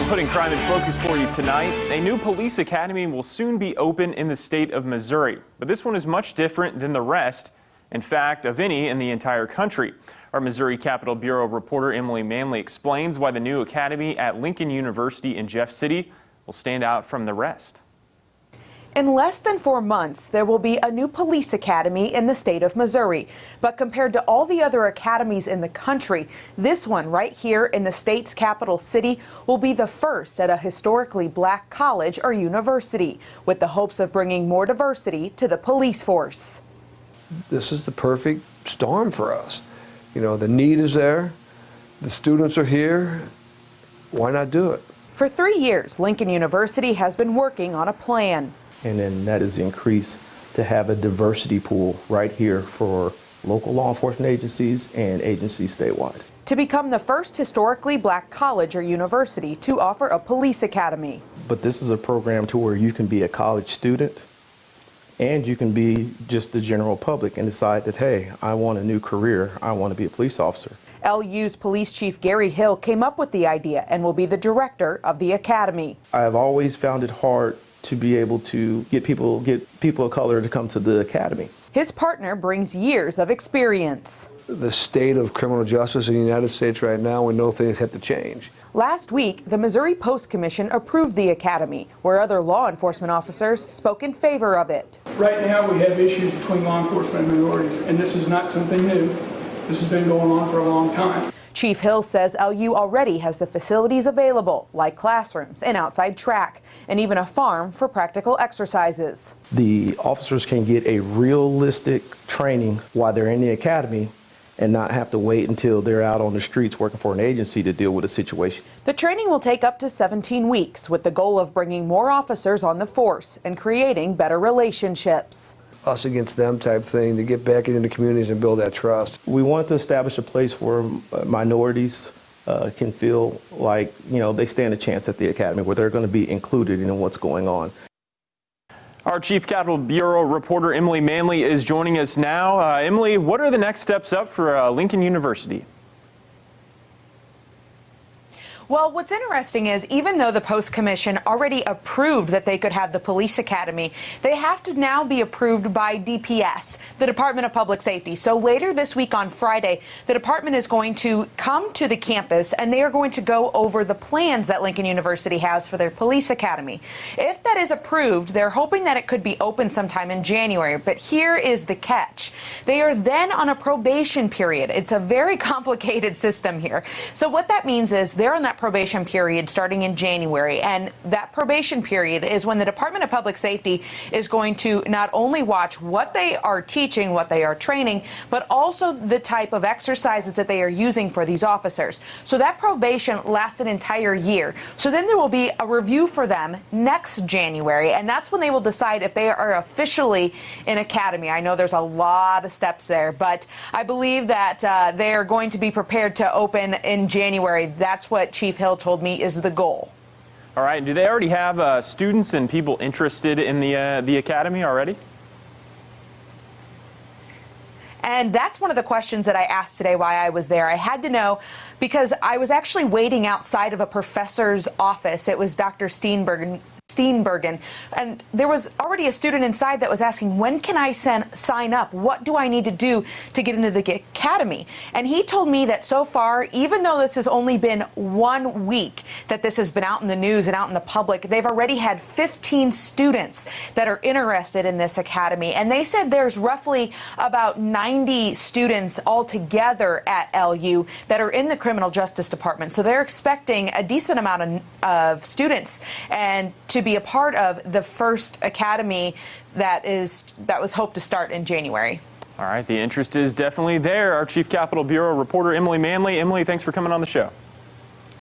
Putting crime in focus for you tonight, a new police academy will soon be open in the state of Missouri. But this one is much different than the rest, in fact, of any in the entire country. Our Missouri Capitol Bureau reporter Emily Manley explains why the new academy at Lincoln University in Jeff City will stand out from the rest. In less than 4 months, there will be a new police academy in the state of Missouri. But compared to all the other academies in the country, this one right here in the state's capital city will be the first at a historically black college or university, with the hopes of bringing more diversity to the police force. This is the perfect storm for us. You know, the need is there, the students are here, why not do it? For 3 years, Lincoln University has been working on a plan. And then that is increased to have a diversity pool right here for local law enforcement agencies and agencies statewide. To become the first historically black college or university to offer a police academy. But this is a program to where you can be a college student and you can be just the general public and decide that, hey, I want a new career, I want to be a police officer. LU's Police Chief Gary Hill came up with the idea and will be the director of the academy. I've always found it hard to be able to get people of color to come to the academy. His partner brings years of experience. The state of criminal justice in the United States right now, we know things have to change. Last week, the Missouri Post Commission approved the academy, where other law enforcement officers spoke in favor of it. Right now, we have issues between law enforcement and minorities, and this is not something new. This has been going on for a long time. Chief Hill says LU already has the facilities available, like classrooms, an outside track, and even a farm for practical exercises. The officers can get a realistic training while they're in the academy and not have to wait until they're out on the streets working for an agency to deal with a situation. The training will take up to 17 weeks with the goal of bringing more officers on the force and creating better relationships. Us against them type thing to get back into the communities and build that trust. We want to establish a place where minorities can feel like, you know, they stand a chance at the academy, where they're going to be included in what's going on. Our Chief Capitol Bureau reporter Emily Manley is joining us now. Emily, what are the next steps up for Lincoln University? Well, what's interesting is even though the Post Commission already approved that they could have the police academy, they have to now be approved by DPS, the Department of Public Safety. So later this week on Friday, the department is going to come to the campus and they are going to go over the plans that Lincoln University has for their police academy. If that is approved, they're hoping that it could be open sometime in January. But here is the catch. They are then on a probation period. It's a very complicated system here. So what that means is they're on that probation period starting in January, and that probation period is when the Department of Public Safety is going to not only watch what they are teaching, what they are training, but also the type of exercises that they are using for these officers. So that probation lasts an entire year. So then there will be a review for them next January, and that's when they will decide if they are officially in academy. I know there's a lot of steps there, but I believe that they are going to be prepared to open in January. That's what Chief Hill told me is the goal. All right. Do they already have students and people interested in the academy already? And that's one of the questions that I asked today while I was there. I had to know because I was actually waiting outside of a professor's office. It was Dr. Steenbergen, and there was already a student inside that was asking, when can I sign up? What do I need to do to get into the academy? And he told me that so far, even though this has only been 1 week that this has been out in the news and out in the public, they've already had 15 students that are interested in this academy. And they said there's roughly about 90 students altogether at LU that are in the criminal justice department. So they're expecting a decent amount of students and to be a part of the first academy that was hoped to start in January. All right, the interest is definitely there. Our Chief Capitol Bureau reporter Emily Manley. Emily, thanks for coming on the show.